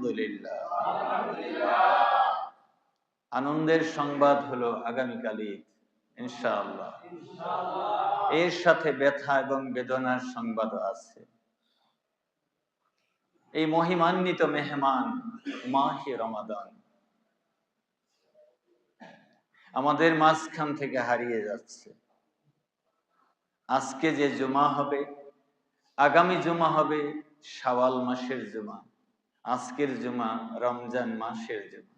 আলহামদুলিল্লাহ। আনন্দের সংবাদ হলো আগামীকাল ঈদ, ইনশাআল্লাহ। এর সাথে ব্যথা এবং বেদনার সংবাদও আছে। এই মহিমান্বিত মেহমান মাহে রমাদান আমাদের মাঝখান থেকে হারিয়ে যাচ্ছে। আজকে যে জুমা হবে, আগামী জুমা হবে শাওয়াল মাসের জুমা, আজকের জুমা রমজান মাসের জুমা।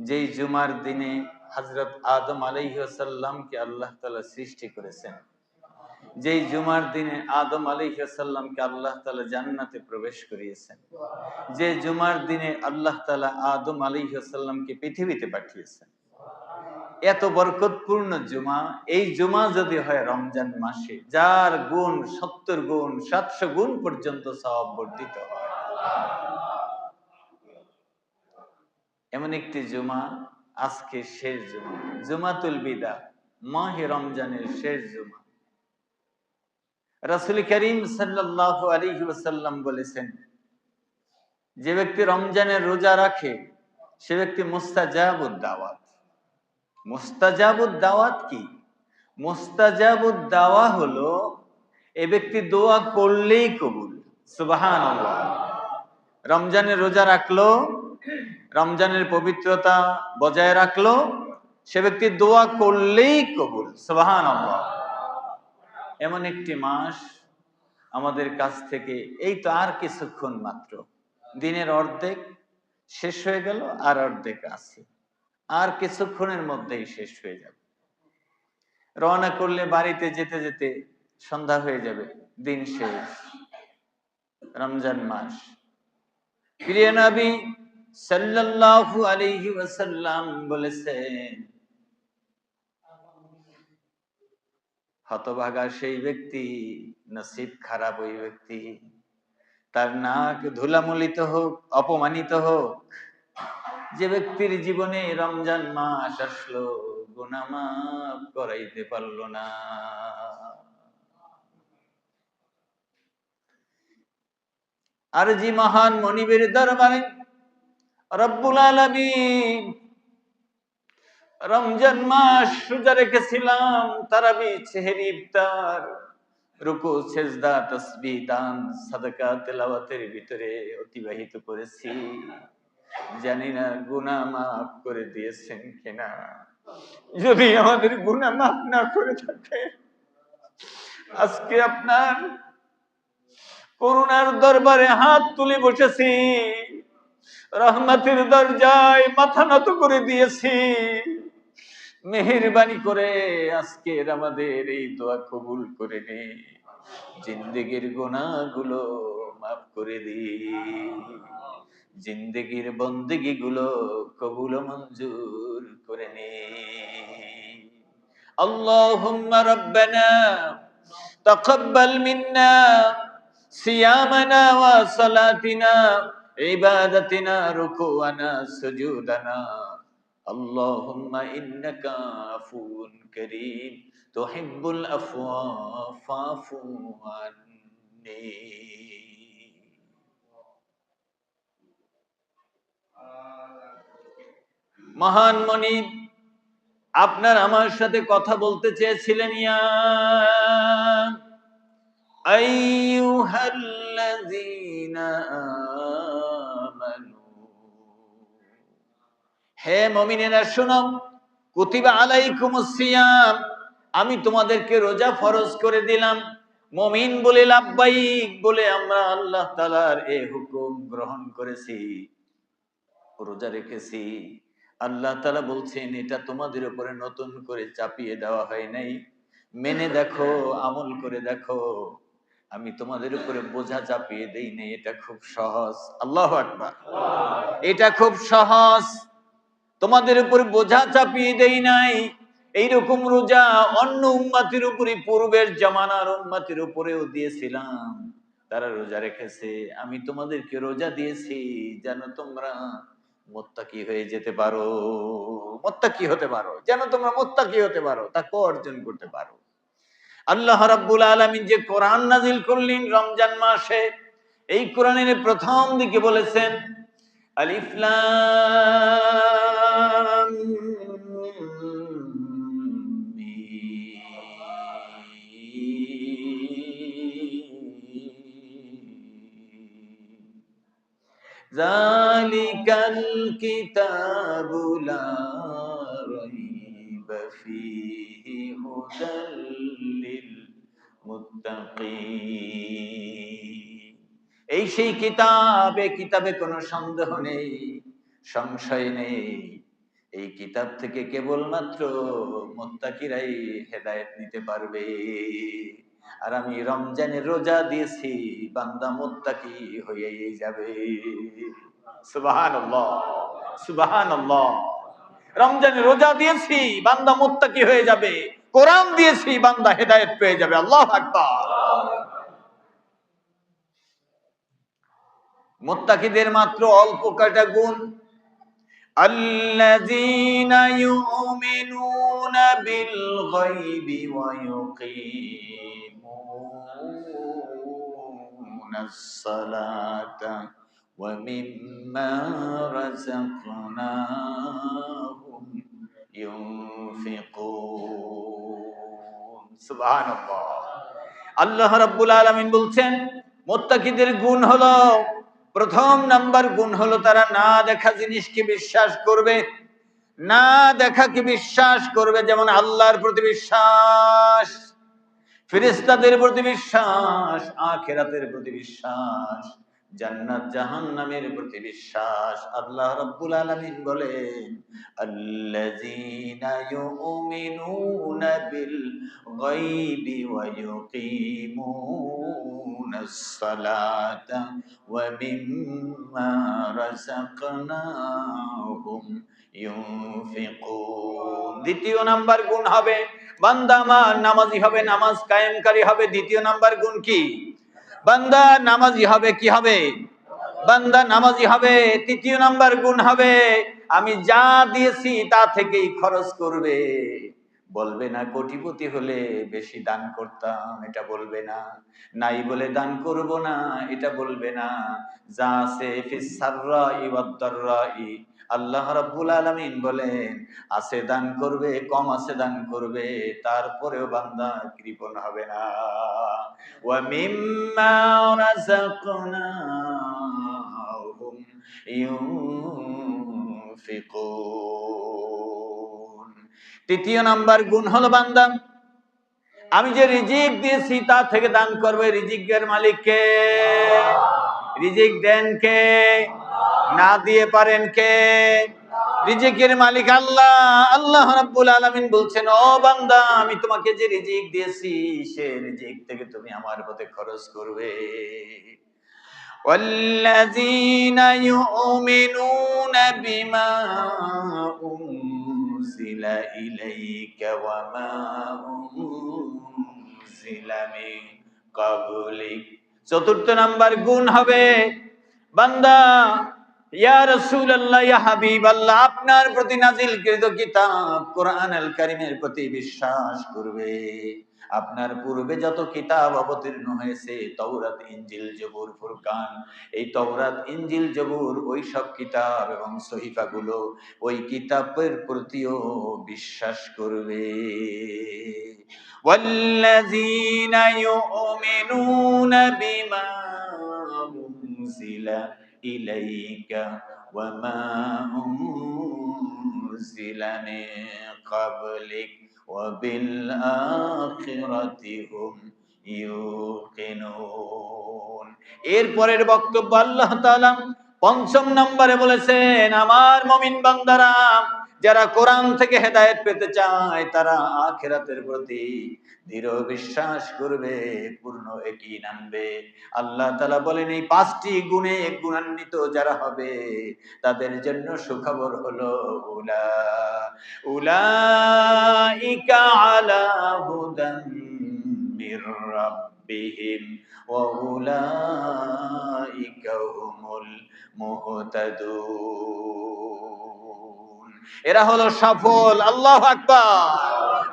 যেই জুমার দিনে হযরত আদম আলাইহিস সালামকে আল্লাহ তাআলা সৃষ্টি করেছেন, যেই জুমার দিনে আদম আলাইহিস সালামকে আল্লাহ তাআলা জান্নাতে প্রবেশ করিয়েছেন, যে জুমার দিনে আল্লাহ তাআলা আদম আলাইহিস সালামকে পৃথিবীতে পাঠিয়েছেন, এত বরকতপূর্ণ জুমা, এই জুমা যদি হয় রমজান মাসে, যার গুণ 70 গুণ 700 গুণ পর্যন্ত সওয়াব বর্ধিত হয়, এমন একটি জুমা আজকে শেষ জুমা, জুমাতুল বিদা, মাহে রমজানের শেষ জুমা। রাসূল করিম সাল্লাল্লাহু আলাইহি ওয়াসাল্লাম বলেছেন, যে ব্যক্তি রমজানের রোজা রাখে সে ব্যক্তি মুস্তাজাবুদ দাওয়াত। মুস্তাজাবুদ দাওয়াত কি? মুস্তাজাবুদ দাওয়া হলো এ ব্যক্তি দোয়া করলেই কবুল। সুবহানাল্লাহ। রমজানের রোজা রাখলো, রমজানের পবিত্রতা বজায় রাখলো, সে ব্যক্তি দোয়া করলেই কবুল। সুবহানাল্লাহ। এমন একটি মাস আমাদের কাছ থেকে এই তো আর কিছুক্ষণ মাত্র, দিনের অর্ধেক শেষ হয়ে গেল, আর অর্ধেক আছে, আর কিছুক্ষণের মধ্যেই শেষ হয়ে যাবে। রওনা করলে বাড়িতে যেতে যেতে সন্ধ্যা হয়ে যাবে, দিন শেষ। রমজান মাস, প্রিয় নবী সাল্লাল্লাহু আলাইহি ওয়াসাল্লাম বলেছেন, হতভাগা সেই ব্যক্তি, নসিব খারাপ ওই ব্যক্তি, তার নাক ধুলামলিত হোক, অপমানিত হোক, যে ব্যক্তির জীবনে রমজান মাস আসলো, গুনাহ মাফ করাইতে পারলো না। আর যে মহান মনিবের দরবারে রব্বুল আলামিন রমজান মাস রোজা রেখেছিলাম, তারাবি, সেহরি, ইফতার, রুকু, সেজদা, তাসবিহ, দান, সাদাকা, তেলাওয়াতের ভিতরে অতিবাহিত করেছি। জানি না গুনাহ মাফ করে দিয়েছেন কিনা। যদি আমাদের গুনাহ মাফ না করে থাকে, আজকে আপনার করুণার দরবারে হাত তুলে বসেছি, রহমতের দরজায় মাথা নত করে দিয়েছি। মেহেরবানি করে আজকের আমাদের এই দোয়া কবুল করে নে, জিন্দেগির গুনাহগুলো মাফ করে দি, জিন্দেগির বন্দেগি গুলো কবুল মঞ্জুর করে নে। আল্লাহুম্মা রাব্বানা তাকাব্বাল মিন্না সিয়ামানা ওয়া সালাতিনা ইবাদাতিনা রুকুআনা সুজুদানা। আল্লাহুম্মা ইন্নাকা আফুউন কারীম তুহিব্বুল আফওয়া ফাফু আন্নি। মহান মনিব আপনার আমার সাথে কথা বলতে চেয়েছিলেন, ইয়া আইয়ুহাল্লাযীনা আমানু, হে মুমিনেরা শোনো, কুতিবা আলাইকুমুস সিয়াম, আমি তোমাদেরকে রোজা ফরজ করে দিলাম। মুমিন বলে লাব্বাইক বলে আমরা আল্লাহ তাআলার এই হুকুম গ্রহণ করেছি, রোজা রেখেছি। আল্লাহ তাআলা বলছেন এটা তোমাদের উপরে নতুন করে চাপিয়ে দেওয়া হয় নাই, মেনে দেখো, আমল করে দেখো, আমি তোমাদের উপরে বোঝা চাপিয়ে দেই নাই, এটা খুব সহজ। আল্লাহু আকবার। এটা খুব সহজ, তোমাদের উপরে বোঝা চাপিয়ে দেই নাই। এইরকম রোজা অন্য উম্মতের উপরে, পূর্বের জামানার উম্মতের উপরেও দিয়েছিলাম, তারা রোজা রেখেছে। আমি তোমাদেরকে রোজা দিয়েছি যেন তোমরা মুত্তাকি হয়ে যেতে পারো, মুত্তাকি হতে পারো, যেন তোমরা মুত্তাকি হতে পারো, তাকওয়া অর্জন করতে পারো। আল্লাহ রাব্বুল আলামিন যে কোরআন নাজিল করলেন রমজান মাসে, এই কোরআনের প্রথম দিকে বলেছেন আলিফ লাম মিম যালিকাল কিতাবু লা রাইবা ফীহি হুদাল লিল মুত্তাকিন। এই সেই কিতাব, এই কিতাবে কোনো সন্দেহ নেই, সংশয় নেই। এই কিতাব থেকে কেবলমাত্র মুত্তাকিরাই হেদায়েত নিতে পারবে। আর আমি রমজানের রোজা দিয়েছি, বান্দা মুত্তাকি হয়েই যাবে। সুবহানাল্লাহ, সুবহানাল্লাহ। রমজানের রোজা দিয়েছি, বান্দা মুত্তাকি হয়ে যাবে। কোরআন দিয়েছি, বান্দা হেদায়েত পেয়ে যাবে। আল্লাহু আকবার। মুত্তাকিদের মাত্র অল্প কয়টা গুণ। আল্লাযীনা ইউমিনুনা বিল গায়বি ওয়া ইউকিমুনাস সালাতা ওয়া মিম্মা রাযাকনাহুম ইউনফিকুন। সুবহানাল্লাহ। আল্লাহ রাব্বুল আলামিন বলছেন মুত্তাকিদের গুণ হলো, প্রথম নাম্বার গুণ হলো তারা না দেখা জিনিসকে বিশ্বাস করবে। না দেখাকে বিশ্বাস করবে, যেমন আল্লাহর প্রতি বিশ্বাস, ফেরেশতাদের প্রতি বিশ্বাস, আখিরাতের প্রতি বিশ্বাস, জান্নাত জাহান্নামের প্রতি বিশ্বাস। আল্লাহ রাব্বুল আলামিন বলেন আল্লাযীনা ইউমিনুনা বিল গায়বি ওয়া ইউকিমুনাস সালাতা ওয়া মিম্মা রাযাকনাহুম ইউনফিকুন। দ্বিতীয় নাম্বার গুণ হবে বান্দা আমার নামাজি হবে, নামাজ কায়েমকারী হবে। দ্বিতীয় নাম্বার গুণ কি? বান্দা নামাজি হবে, কি হবে? বান্দা নামাজি হবে। তৃতীয় নাম্বার গুণ হবে আমি যা দিয়েছি তা থেকেই খরচ করবে। বলবে না কোটিপতি হলে বেশি দান করতাম, এটা বলবে না। নাই বলে দান করব না, এটা বলবে না। যা আছে ফিস সাররাই ওয়াদ দাররাই, আল্লাহ রাব্বুল আলামিন বলেন আছে দান করবে, কম আছে দান করবে, তারপরেও বান্দা কৃপণ হবে না। ওয়া মিম্মা রাযাকনাহুম ইউনফিকুন। তৃতীয় নাম্বার গুণ হলো বান্দা আমি যে রিজিক দিয়েছি তা থেকে দান করবে। রিজিকের মালিক কে? রিজিক দেন কে? না দিয়ে পারেন কে? রিজিকের মালিক আল্লাহ। আল্লাহ রাব্বুল আলামিন বলছেন ও বান্দা আমি তোমাকে যে রিজিক দিয়েছি সে রিজিক থেকে তুমি আমার পথে খরচ করবে। ওয়াল্লাযীনা ইউমিনুনা বিমা উনজিলা ইলাইকা ওয়া মা উনজিলা মিন ক্বাবলিক। চতুর্থ নাম্বার গুণ হবে বান্দা ইয়া রাসূলুল্লাহ, ইয়া হাবিবাল্লাহ, আপনার প্রতি নাযিলকৃত কিতাব কোরআন আল কারীমের প্রতি বিশ্বাস করবে। আপনার পূর্বে যত কিতাব অবতীর্ণ হয়েছে, তাওরাত, ইনজিল, জবুর, ফুরকান, এই তাওরাত, ইনজিল, জবুর, ওই সব কিতাব এবং সহিফাগুলো, ওই কিতাবের প্রতিও বিশ্বাস করবে। ওয়াল্লাযীনা ইউমিনুনা বিমা উনজিলা ইলাইকা ওয়া মা উনজিলা মিন ক্বাবলিক ওয়া বিল আখিরাতি হুম ইউকিনুন। এরপরের বক্তব্য আল্লাহ তাআলা পঞ্চম নম্বরে বলেছেন আমার মুমিন বান্দারা যারা কোরআন থেকে হেদায়েত পেতে চায় তারা আখিরাতের প্রতি দৃঢ় বিশ্বাস করবে, পূর্ণ ইয়াকিন আনবে। আল্লাহ তাআলা বলেন এই পাঁচটি গুণে গুণান্বিত যারা হবে তাদের জন্য সুখবর হলো উলাইকা আলা হুদাম মির রাব্বিহিম ওয়া উলাইকা হুমুল মুহতাদুন। এরা হলো সফল। আল্লাহু আকবার।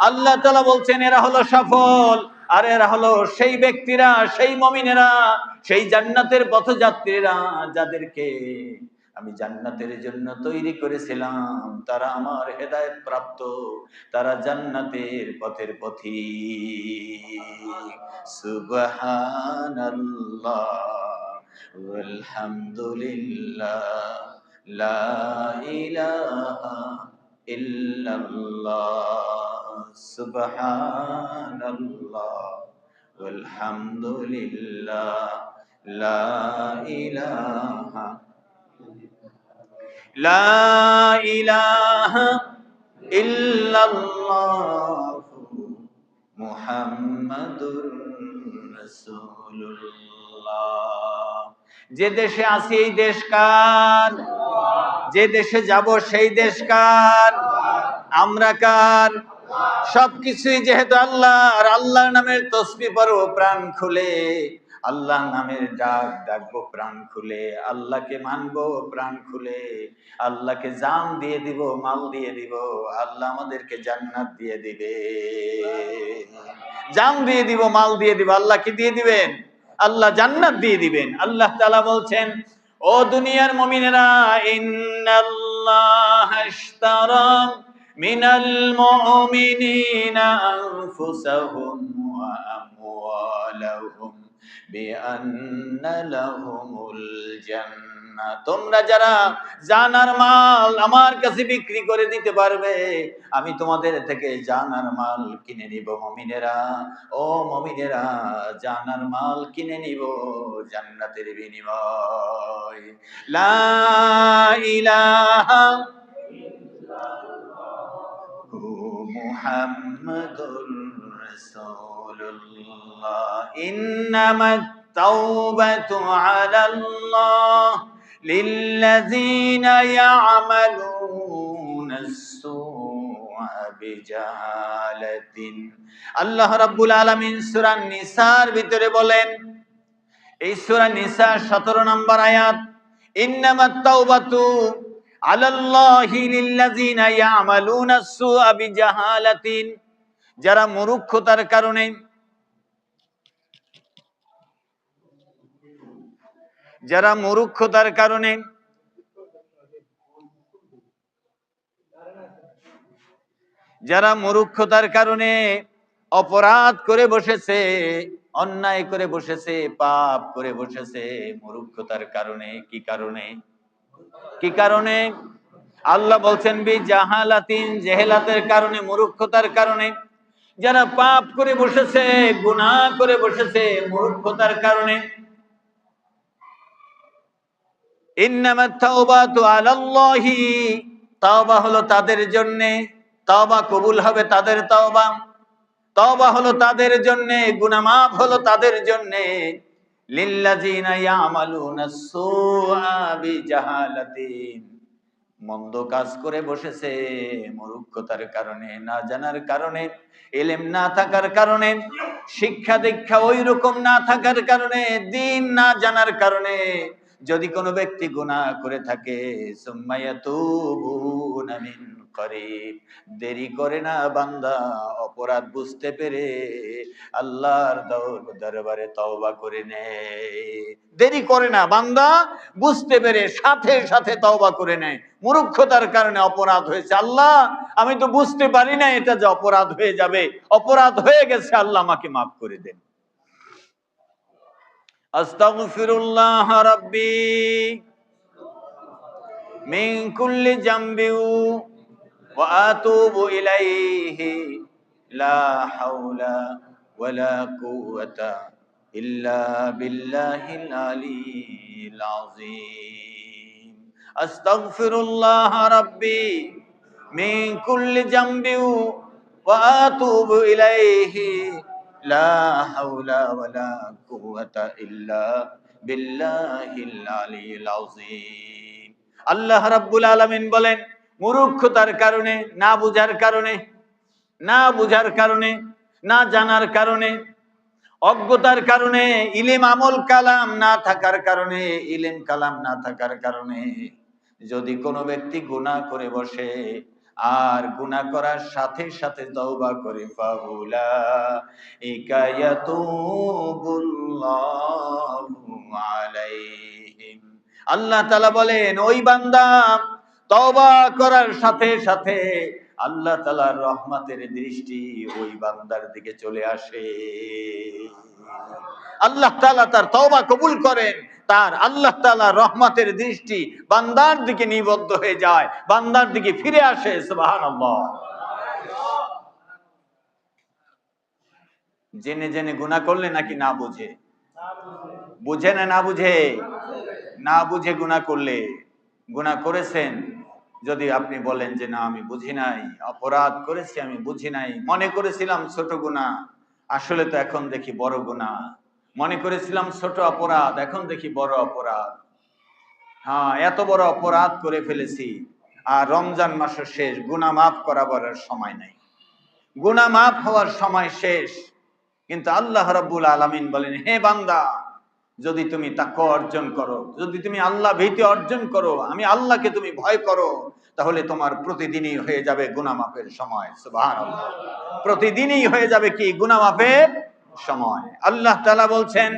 আল্লাহ তাআলা বলছেন এরা হলো সফল। আর এরা হলো সেই ব্যক্তিরা, সেই মুমিনেরা, সেই জান্নাতের পথযাত্রীরা যাদেরকে আমি জান্নাতের জন্য তৈরি করেছিলাম। তারা আমার হেদায়েত প্রাপ্ত, তারা জান্নাতের পথের পথিক। সুবহানাল্লাহ ওয়ালহামদুলিল্লাহ লা ইলাহা ইল্লাল্লাহ সুবহানাল্লাহ ওয়ালহামদুলিল্লাহ লা ইলাহা ইল্লাল্লাহু মুহাম্মাদুর রাসূলুল্লাহ। যে দেশে আছি এই দেশ কার? যে দেশে যাব সেই দেশ কার? আমরা কার? সবকিছুই যেহেতু আল্লাহ, আর আল্লাহর নামের তসবিহ পড়ব প্রাণ খুলে, আল্লাহ নামের ডাক ডাকবো প্রাণ খুলে, আল্লাহকে মানবো প্রাণ খুলে, আল্লাহকে জান দিয়ে দিব, মাল দিয়ে দিব, আল্লাহ আমাদেরকে জান্নাত দিয়ে দিবে। জান দিয়ে দিব, মাল দিয়ে দিব, আল্লাহ কি দিয়ে দিবেন? আল্লাহ জান্নাত দিয়ে দিবেন। আল্লাহ তাআলা বলছেন, ও দুনিয়ার মুমিনেরা, ইন্নাল্লাহা ইশতারা মিনাল মুমিনিনা আনফুসাহুম ওয়া আমওয়ালাহুম বিআন্না লাহুমুল জান্নাহ। তোমরা যারা জান আর মাল আমার কাছে বিক্রি করে দিতে পারবে, আমি তোমাদের থেকে জান আর মাল কিনে নিব। মুমিনেরা, ও মুমিনেরা, জান আর মাল কিনে নিব জান্নাতের বিনিময়। লা ইলাহা মুহাম্মাদুর রাসূলুল্লাহ। ইন্নামাত তাওবাতু আলাল্লাহ লিল্লাযীনা ইয়া'মালুনাস সুআ বিজাহালাতিন। আল্লাহ রাব্বুল আলামিন সূরা নিসার ভিতরে বলেন, এই সূরা নিসা 17 নম্বর আয়াত, ইন্নামাত তাওবাতু আলাল্লাহি লিল্লাযীনা ইয়া'মালুনাস সুআ বিজাহালাতিন। যারা মূর্খতার কারণে, যারা মূর্খতার কারণে, যারা মূর্খতার কারণে অপরাধ করে বসেছে, অন্যায় করে বসেছে, পাপ করে বসেছে, মূর্খতার কারণে। কি কারণে? কি কারণে? আল্লাহ বলছেন বিজাহালাতিন, জেহেলাতের কারণে, মূর্খতার কারণে। যারা পাপ করে বসেছে, গুনাহ করে বসেছে, মূর্খতার কারণে। ইন্নামাত তাওবাতু আলাল্লাহি, তাওবা হলো তাদের জন্য, তাওবা কবুল হবে তাদের তাওবা, তাওবা হলো তাদের জন্য, গুনাহ মাফ হলো তাদের জন্য। লিল্লাযীনা ইয়া'মালুনাস সুআ বিজাহালাতিন, মন্দ কাজ করে বসেছে মূর্খতার কারণে, না জানার কারণে, ইলম না থাকার কারণে, শিক্ষা দীক্ষা ওই রকম না থাকার কারণে, দ্বীন না জানার কারণে। যদি কোনো ব্যক্তি গুনাহ করে থাকে, সুম্মা ইয়াতুবুনা মিন করিব, দেরি করে না বান্দা অপরাধ বুঝতে পেরে আল্লাহর দরবারে তওবা করে নেয়। দেরি করে না বান্দা, বুঝতে পেরে সাথে সাথে তওবা করে নেয়। মূর্খতার কারণে অপরাধ হয়েছে, আল্লাহ আমি তো বুঝতে পারি না এটা যে অপরাধ হয়ে যাবে, অপরাধ হয়ে গেছে, আল্লাহ আমাকে মাফ করে দেন। আস্তাগফিরুল্লাহ রাব্বি মিন কুল্লি জামবি ওয়া আতুবু ইলাইহি লা হাওলা ওয়ালা কুওয়াতা ইল্লা বিল্লাহিল আলিয়্যিল আযীম। আস্তাগফিরুল্লাহ রাব্বি মিন কুল্লি জামবি ওয়া আতুবু ইলাইহি লা হাওলা ওয়ালা কুওয়াতা ইল্লা বিল্লাহিল আলিয়্যিল আযীম। আল্লাহ রাব্বুল আলামিন বলেন, মূর্খতার কারণে, না বুঝার কারণে, না বুঝার কারণে, না জানার কারণে, অজ্ঞতার কারণে, ইলম আমল কালাম না থাকার কারণে, ইলম কালাম না থাকার কারণে যদি কোনো ব্যক্তি গুনাহ করে বসে, আর গুনাহ করার সাথে সাথে তওবা করে ফাউলাইকা ইয়াতুবুল্লাহু আলাইহিম। আল্লাহ তাআলা বলেন ওই বান্দা তওবা করার সাথে সাথে আল্লাহ তাআলার রহমতের দৃষ্টি ওই বান্দার দিকে চলে আসে। আল্লাহ তাআলা তার তওবা কবুল করেন, তার আল্লাহ তাআলা রহমতের দৃষ্টি বান্দার দিকে নিবদ্ধ হয়ে যায়, বান্দার দিকে ফিরে আসে। সুবহানাল্লাহ। জেনে জেনে গুনাহ করলে নাকি না বুঝে? বুঝে না না বুঝে? না বুঝে গুনাহ করলে, গুনাহ করেছেন যদি আপনি বলেন যে না আমি বুঝি নাই, অপরাধ করেছি আমি বুঝি নাই, মনে করেছিলাম ছোট গুনাহ, আসলে তো এখন দেখি বড় গুনাহ, মনে করেছিলাম ছোট অপরাধ, এখন দেখি বড় অপরাধ। হ্যাঁ, এত বড় অপরাধ করে ফেলেছি, আর রমজান মাসের শেষ, গুনাহ মাফ করাবার সময় নাই, গুনাহ মাফ হওয়ার সময় শেষ। কিন্তু আল্লাহ রাব্বুল আলামিন বলেন, হে বান্দা, যদি তুমি তাকওয়া অর্জন করো, যদি তুমি আল্লাহ ভীতি অর্জন করো, আমি আল্লাহকে তুমি ভয় করো, তাহলে তোমার প্রতিদিনই হয়ে যাবে গুনাহ মাফের সময়। সুবহানাল্লাহ। প্রতিদিনই হয়ে যাবে কি? গুনাহ মাফের সময়। আল্লাহ তাআলা বলছেন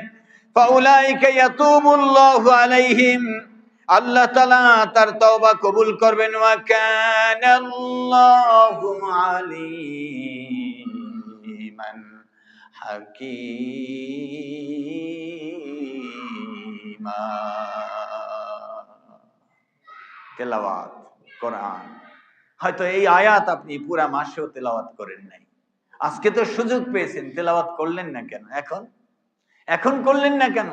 ফাউলাইকা ইয়াতুবুল্লাহু আলাইহিম, আল্লাহ তাআলা তার তওবা কবুল করবেন। ওয়া কানাল্লাহু আলিমান হাকীমা। তেলাওয়াত কোরআন, হয়তো এই আয়াত আপনি পুরা মাসেও তেলাওয়াত করেন নাই, আজকে তো সুযোগ পেয়েছেন, তেলাওয়াত করলেন না কেন? এখন করলেন না কেন?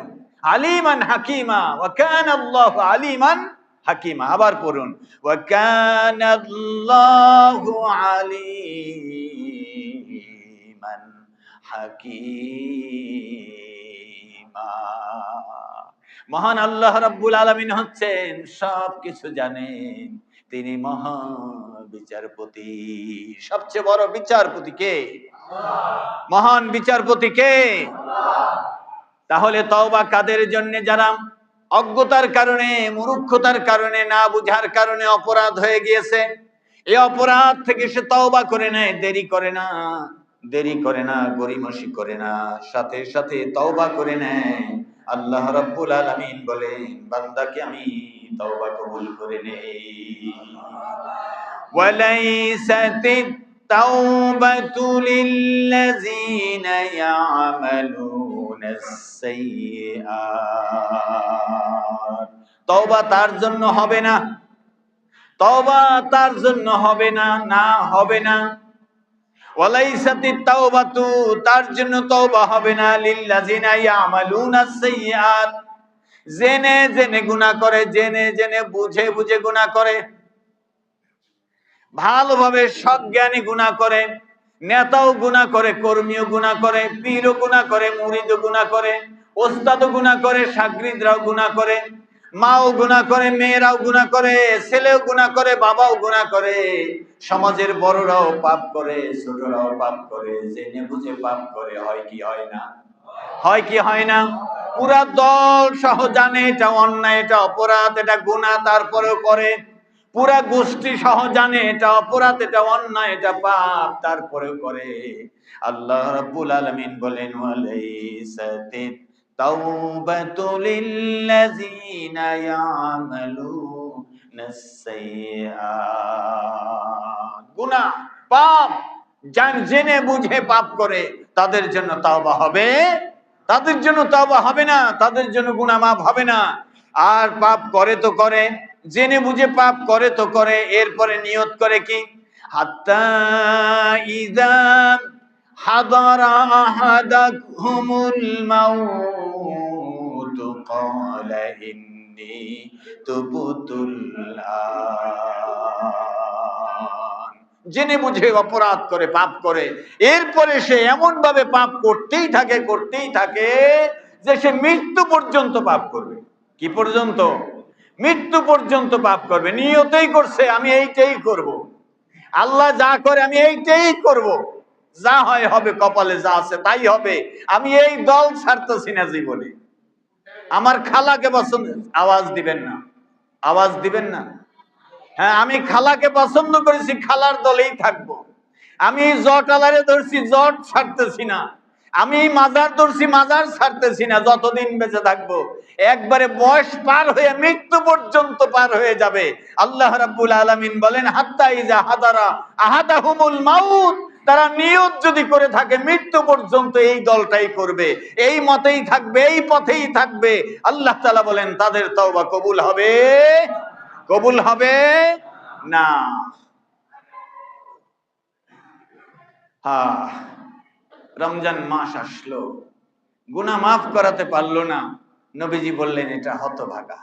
আলিমান হাকিমা, ওয়া কানাল্লাহু আলিমান হাকিমা। আবার পড়ুন, ওয়া কানাল্লাহু আলিমান হাকিমা। মহান আল্লাহ রাব্বুল আলামিন হচ্ছেন সবকিছু জানেন, তিনি মহা বিচারপতি। সবচেয়ে বড় বিচারপতি কে? মহান বিচারপতি কে? তাহলে তওবা কাদের জন্য? যারা অজ্ঞতার কারণে, মূর্খতার কারণে, না বুঝার কারণে অপরাধ হয়ে গিয়েছে, এই অপরাধ থেকে সে তওবা করে নেয়, দেরি করে না, গড়িমসি করে না, সাথে সাথে তওবা করে নেয়। আল্লাহ রাব্বুল আলামিন বলেন, বান্দাকে আমি তওবা কবুল করে নেই। ওয়ালাইসাতিত তাওবাতু লিল্লাযিনা ইয়ামালুনাস সাইয়্যাত। তওবা তার জন্য হবে না, তওবা তার জন্য হবে না, না হবে না। ওয়ালাইসাতিত তাওবাতু, তার জন্য তওবা হবে না, লিল্লাযিনা ইয়ামালুনাস সাইয়্যাত, জেনে জেনে গুনাহ করে, জেনে জেনে বুঝে বুঝে গুনাহ করে, ভালোভাবে সজ্ঞানী গুনাহ করে, নেতাও গুনাহ করে, কর্মীও গুনাহ করে, পীরও গুনাহ করে, মুরিদও গুনাহ করে, ওস্তাদও গুনাহ করে, শাগরিদরাও গুনাহ করে, মাও গুনাহ করে, মেয়েরাও গুনাহ করে, ছেলেও গুনাহ করে, বাবাও গুনাহ করে, সমাজের বড়রাও পাপ করে, ছোটরাও পাপ করে, জেনে বুঝে পাপ করে। হয় কি হয় না? হয় কি হয় না? পুরা দল সহ জানে এটা অন্যায়, এটা অপরাধ, এটা গুনাহ, তারপরেও করে। পুরা গোষ্ঠী সহ জানে এটা অপরাধ, এটা অন্যায়, এটা পাপ, তারপরেও করে। আল্লাহ রাব্বুল আলামিন বলেন, ওয়ালাইসাতিত তাওবাতু লিল্লাযিনা ইয়ামালুনাস সাইয়্যাত, গুনাহ, পাপ, জেনে বুঝে পাপ করে, তাদের জন্য তাওবা হবে, তাদের জন্য তাওবা হবে না, তাদের জন্য গুনাহ মাফ হবে না। আর পাপ করে তো করে, জেনে বুঝে পাপ করে তো করে, এরপরে নিয়ত করে কি? হাত্তা ইযা হাদারা আহাদাকুমুল মাউত ক্বালা ইন্নী তুবতুল আন। জেনে বুঝে অপরাধ করে, পাপ করে, এরপরে সে এমন ভাবে পাপ করতেই থাকে যে সে মৃত্যু পর্যন্ত পাপ করবে। কি পর্যন্ত? মৃত্যু পর্যন্ত পাপ করবে। নিয়তেই করছে আমি এইটাই করব, আল্লাহ যা করে আমি এইটাই করব, যা হয় হবে, কপালে যা আছে তাই হবে, আমি এই দল ছাড়তেছি না জীবনে। আমার খালাকে পছন্দ, আওয়াজ দিবেন না, আওয়াজ দিবেন না। হ্যাঁ, আমি খালাকে পছন্দ করেছি, খালার দলেই থাকবো। আমি জট আলারে ধরছি, জট ছাড়তেছি না। আমি মাজার ধরছি, মাজার ছাড়তেছি না যতদিন বেঁচে থাকবো। একবারে বয়স পার হয়ে মৃত্যু পর্যন্ত পার হয়ে যাবে। আল্লাহ রাব্বুল আলামিন বলেন, হাত্তা ইজা হাদারা আহাদাহুমুল মাউত, তারা নিয়ত যদি করে থাকে মৃত্যু পর্যন্ত এই দলটাই করবে, এই মতেই থাকবে, এই পথেই থাকবে, আল্লাহ তাআলা বলেন তাদের তওবা কবুল হবে? কবুল হবে না। হ্যাঁ, রমজান মাস আসলো, গুনাহ মাফ করাতে পারলো না। নবীজি বললেন এটা হতভাগা,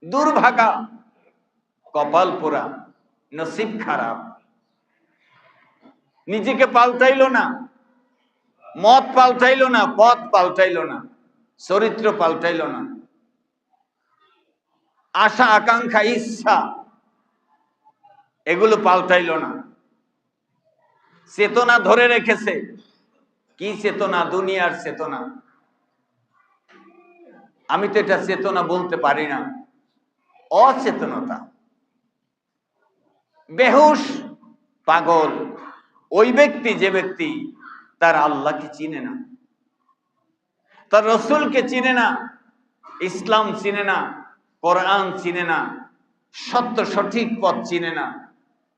দুর্ভাগা, কপাল পোড়া, নসিব খারাপ। নিজেকে পাল্টাইলো না, মত পাল্টাইলো না, পথ পাল্টাইলো না, চরিত্র পাল্টাইলো না, আশা আকাঙ্ক্ষা ইচ্ছা এগুলো পাল্টাইলো না, চেতনা ধরে রেখেছে। কি চেতনা? দুনিয়ার চেতনা। আমি তো এটা চেতনা বলতে পারি না, অচেতনতা। বেহুশ, পাগল ওই ব্যক্তি যে ব্যক্তি তার আল্লাহকে চিনে না, তার রসুলকে চিনে না, ইসলাম চিনে না, কোরআন চিনে না, সত্য সঠিক পথ চিনে না।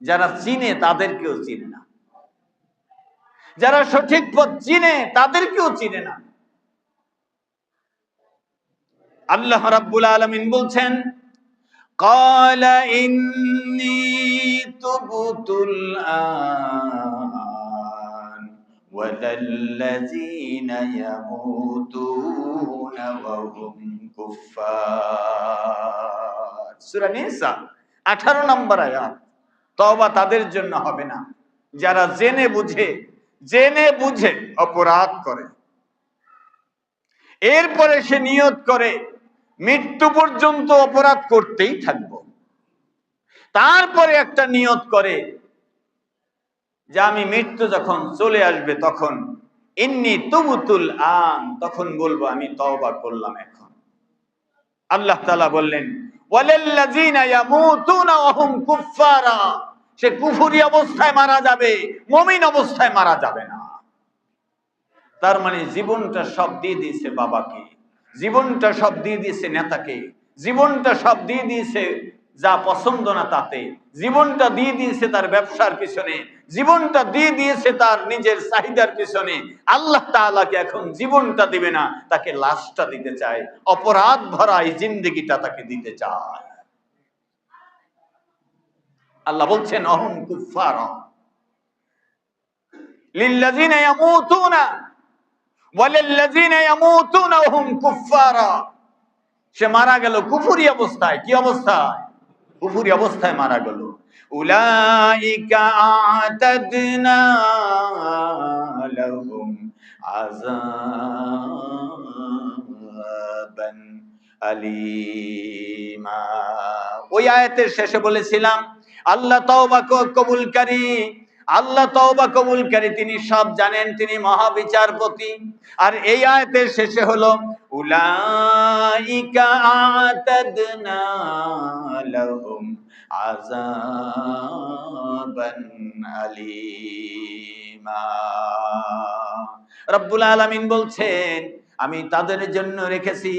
যারা চিনে তাদেরকেও চিনে না, যারা সঠিক পথ চিনে তাদেরকেও চিনে না। আল্লাহ রাব্বুল আলামিন বলছেন, قال إني تبت الآن ولا الذين يموتون وهم كفار। সূরা নিসা 18 নম্বর আয়াত। তওবা তাদের জন্য হবে না যারা জেনে বুঝে অপরাধ করে, এরপরে সে নিয়ত করে মৃত্যু পর্যন্ত অপরাধ করতেই থাকবো। তারপরে একটা নিয়ত করে যে আমি মৃত্যু যখন চলে আসবে তখন ইন্নী তুবতুল আন, তখন বলবো আমি তওবা করলাম এখন। আল্লাহ তাআলা বললেন ওয়ালাল্লাযিনা ইয়ামুতুনা ওয়া হুম কুফফারা, সে কুফরি অবস্থায় মারা যাবে, মুমিন অবস্থায় মারা যাবে না। তার মানে জীবনটা সব দিয়ে দিয়েছে বাবাকে, জীবনটা সব দিয়ে দিয়েছে নেতাকে, জীবনটা সব দিয়ে দিয়েছে যা পছন্দ না তাতে, জীবনটা দিয়ে দিয়েছে তার ব্যবসার পিছনে, জীবনটা দিয়ে দিয়েছে তার নিজের চাহিদার পিছনে। আল্লাহ তাআলাকে এখন জীবনটা দিবে না, তাকে লাশটা দিতে চায়, অপরাধ ভরা এই জিন্দেগিটা তাকে দিতে চায়। আল্লাহ বলছেন অহুম কুফফারা লিল্লাযিনা ইয়ামুতুনা ওয়ালিল্লাযিনা ইয়ামুতুনা ওয়া হুম কুফফারা। সে মারা গেল কুফরি অবস্থায়। কি অবস্থায়? কুফরি অবস্থায় মারা গেল। উলাইকা আ'তাদনা লাহুম আযাবান আলীমা। ওই আয়াতের শেষে বলেছিলাম আল্লাহ তওবা কবুলকারী, আল্লাহ তওবা কবুলকারী, তিনি সব জানেন, তিনি মহাবিচারপতি। আর এই আয়াতের শেষে হলো উলাইকা আ'তাদনা লাহুম আযাবান আলীমা। রব্বুল আলামিন বলছেন আমি তাদের জন্য রেখেছি,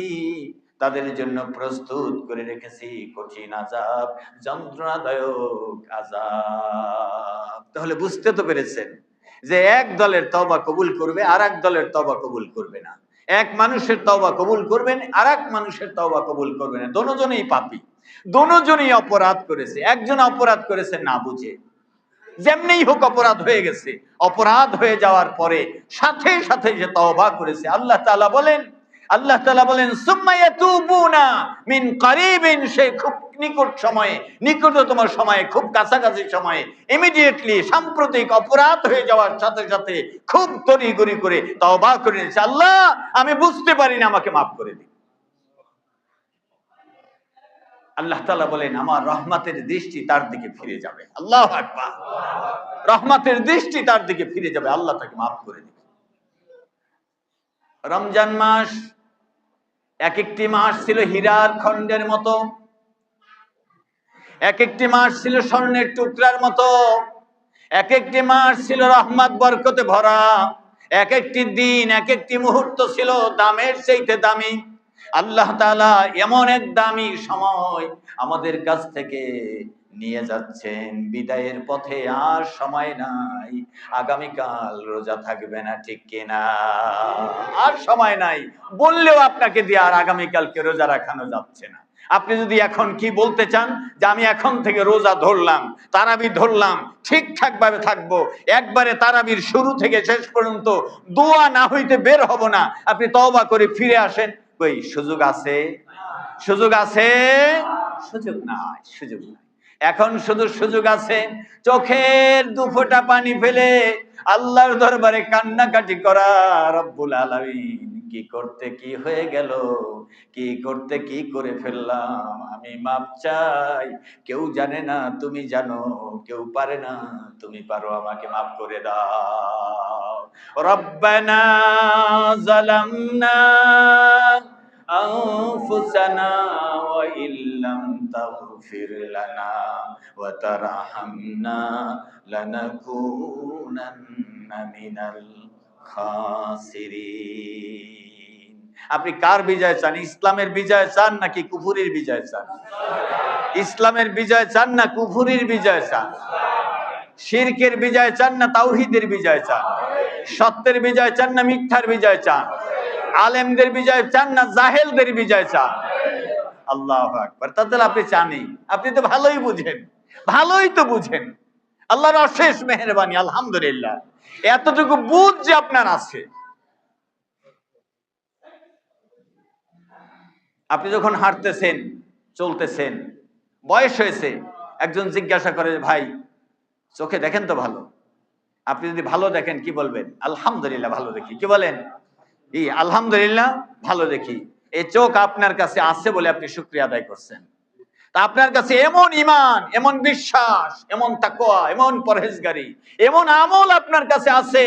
তাদের জন্য প্রস্তুত করে রেখেছি কঠিন আযাব, যন্ত্রণাদায়ক আযাব। তাহলে বুঝতে তো পেরেছেন যে এক দলের তওবা কবুল করবে, আর এক দলের তওবা কবুল করবে না। এক মানুষের তওবা কবুল করবেন, আর এক মানুষের তওবা কবুল করবে না। দুজনেই পাপী, দুজনেই অপরাধ করেছে। একজন অপরাধ করেছে না বুঝে, যেমনিই হোক অপরাধ হয়ে গেছে। অপরাধ হয়ে যাওয়ার পরে সাথে সাথে যে তওবা করেছে, আল্লাহ তাআলা বলেন সুম্মা ইয়াতুবুনা মিন কারিবিন, সে খুব নিকট সময়ে, নিকটতম সময়ে, খুব কাছাকাছি সময়ে, ইমিডিয়েটলি, সাম্প্রতিক অপরাধ হয়ে যাওয়ার সাথে সাথে খুব তড়িঘড়ি করে তওবা করে নিয়েছে। আল্লাহ আমি বুঝতে পারি না, আমাকে মাফ করে দিন। আল্লাহ তাআলা বলেন আমার রহমতের দৃষ্টি তার দিকে ফিরে যাবে। আল্লাহু আকবার। রহমতের দৃষ্টি তার দিকে ফিরে যাবে, আল্লাহ তাকে মাফ করে দিবে। রমজান মাস এক একটি মাস ছিল হীরার খণ্ডের মতো। এক একটি মাস ছিল স্বর্ণের টুকরার মতো, এক একটি মাস ছিল রহমত বরকতে ভরা, এক একটি দিন এক একটি মুহূর্ত ছিল দামের চাইতে দামি। আল্লাহ তাআলা এমন এক দামি সময় আমাদের কাছ থেকে নিয়ে যাচ্ছেন, বিদায়ের পথে আর সময় নাই। আগামীকাল রোজা থাকবে না, ঠিক কিনা? আর সময় নাই, বললেও আপনাকে দিয়ে আর আগামীকালকে রোজা রাখানো যাচ্ছে না। আপনি যদি এখন কি বলতে চান যে আমি এখন থেকে রোজা ধরলাম, তারাবি ধরলাম, ঠিকঠাক ভাবে থাকবো, একবারে তারাবির শুরু থেকে শেষ পর্যন্ত দোয়া না হইতে বের হব না, আপনি তওবা করে ফিরে আসেন, কই সুযোগ আছে? সুযোগ আছে? সুযোগ নাই, সুযোগ নাই। এখন শুধু সুযোগ আছে চোখের দুফোঁটা পানি ফেলে আল্লাহর দরবারে কান্নাকাটি করা। রব্বুল আলামিন, কি করতে কি হয়ে গেল, কি করতে কি করে ফেললাম, আমি মাপ চাই। কেউ জানে না, তুমি জানো, কেউ পারে না, তুমি পারো, আমাকে মাফ করে দাও। রব্বানা যালামনা أنفسنا وإن لم تغفر لنا وترحمنا لنكونن من الخاسرين। আপনি কার বিজয় চান? ইসলামের বিজয় চান নাকি কুফুরির বিজয় চান? ইসলামের বিজয় চান না কুফুরির বিজয় চান? শিরকের বিজয় চান না তাওহীদের বিজয় চান? সত্যের বিজয় চান না মিথ্যার বিজয় চান? আলেমদের বিজয় চান না জাহেলদের বিজয় চান? আল্লাহু আকবার। তাহলে আপনি জানেন, আপনি তো ভালোই বুঝেন, ভালোই তো বুঝেন। আল্লাহর অশেষ মেহেরবানি, আলহামদুলিল্লাহ, এতটুকু বুঝ যে আপনার আছে। আপনি যখন হাঁটতেছেন, চলতেছেন, বয়স হয়েছে, একজন জিজ্ঞাসা করে, ভাই চোখে দেখেন তো ভালো? আপনি যদি ভালো দেখেন কি বলবেন? আলহামদুলিল্লাহ ভালো দেখি। কি বলেন? আলহামদুলিল্লাহ ভালো দেখি। এই চোখ আপনার কাছে আছে বলে আপনি শুকরিয়া আদায় করছেন। তা আপনার কাছে এমন ঈমান, এমন বিশ্বাস, এমন তাকওয়া, এমন পরহেজগারি, এমন আমল আপনার কাছে আছে,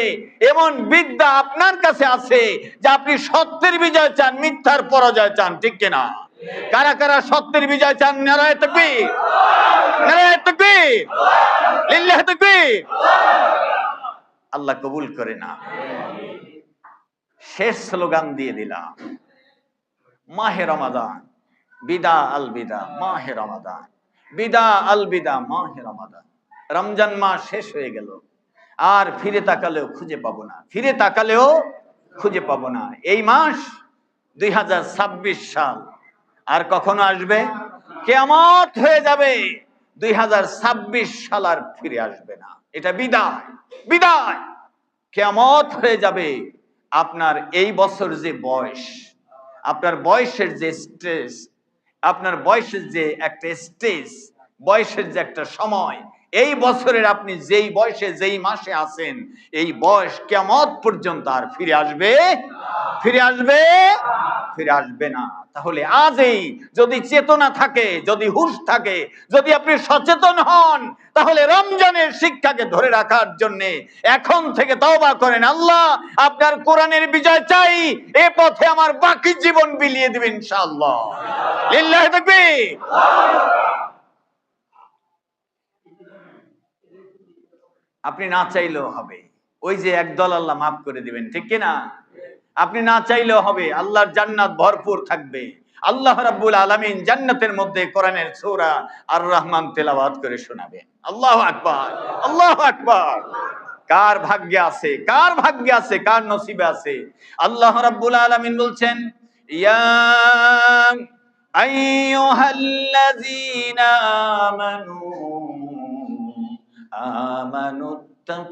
এমন বিদ্যা আপনার কাছে আছে যে আপনি সত্যের বিজয় চান, মিথ্যার পরাজয় চান, ঠিক কিনা? কারা কারা সত্যের বিজয় চান? নারায়ে তাকবীর, নারায়ে তাকবীর, লিল্লাহি তাকবীর। আল্লাহ কবুল করে না। শেষ স্লোগান দিয়ে দিলাম, মাহে রমাদান, বিদা আল বিদা মাহে রমাদান, বিদা আল বিদা মাহে রমাদান। রমজান মাস শেষ হয়ে গেল, আর ফিরে তাকালেও খুঁজে পাবো না, ফিরে তাকালেও খুঁজে পাবো না। এই মাস 2026 সাল আর কখনো আসবে? কিয়ামত হয়ে যাবে, 2026 সাল আর ফিরে আসবে না। এটা বিদায়, বিদায়, কিয়ামত হয়ে যাবে। আপনার এই বছর যে বয়স, আপনার বয়সের যে স্ট্রেস, আপনার বয়সের যে একটা স্টেজ, বয়সের যে একটা সময়, এই বছরের আপনি যেই বয়সে যেই মাসে আছেন, এই বয়স কিয়ামত পর্যন্ত আর ফিরে আসবে? ফিরে আসবে? ফিরে আসবে না। তাহলে আজই যদি চেতনা থাকে, যদি হুঁশ থাকে, যদি আপনি সচেতন হন, তাহলে রমজানের শিক্ষাকে ধরে রাখার জন্য এখন থেকে তওবা করেন। আল্লাহ, আপনার কোরআনের বিজয় চাই, এ পথে আমার বাকি জীবন বিলিয়ে দিবেন ইনশাআল্লাহ। লিল্লাহি তাকবীর। আপনি না চাইলেও হবে, ওই যে একদল আল্লাহ মাফ করে দিবেন, ঠিক কিনা? আপনি না চাইলেও হবে, আল্লাহর জান্নাত ভরপুর থাকবে। আল্লাহ রাব্বুল আলামিন জান্নাতের মধ্যে কোরআনের সূরা আর রহমান তেলাওয়াত করে শোনাবেন। আল্লাহু আকবার, আল্লাহু আকবার। কার ভাগ্যে আছে, কার ভাগ্যে আছে, কার নসিবে আছে? আল্লাহ রাব্বুল আলামিন বলছেন, ইয়া আইয়ুহাল্লাযীনা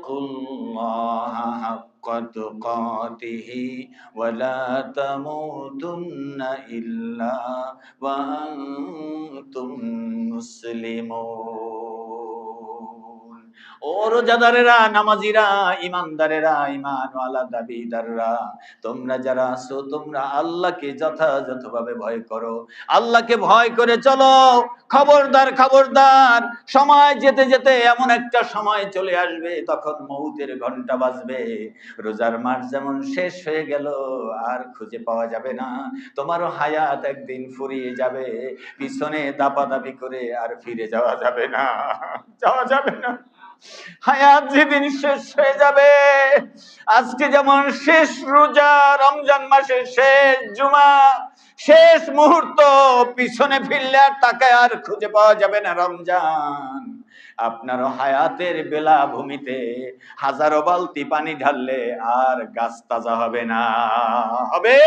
আমানুত্তাকুল্লাহা হাক্কা তুকাতিহি ওয়া লা তামুতুন্না ইল্লা ওয়া আনতুম মুসলিমুন। ও ও রোজাদারেরা, নামাজিরা, ইমানদারেরা, ইমানওয়ালা দাবিদাররা, তোমরা যারা আছো তোমরা আল্লাহকে যথাযথভাবে ভয় করো, আল্লাহকে ভয় করে চলো। খবরদার খবরদার, সময় যেতে যেতে এমন একটা সময় চলে আসবে তখন মউতের ঘন্টা বাজবে। রোজার মাস যেমন শেষ হয়ে গেল আর খুঁজে পাওয়া যাবে না, তোমারও হায়াত একদিন ফুরিয়ে যাবে, পিছনে দাপাদাপি করে আর ফিরে যাওয়া যাবে না, যাওয়া যাবে না। হায়াত যেদিন শেষ হয়ে যাবে, আজকে যেমন শেষ রোজা, রমজান মাসের শেষ জুমা, শেষ মুহূর্ত, পিছনে ফিরলে আর তাকায় আর খুঁজে পাওয়া যাবে না রমজান। আপনারও হায়াতের বেলা ভূমিতে হাজারো বালতি পানি ঢাললে আর গাছ তাজা হবে না, হবে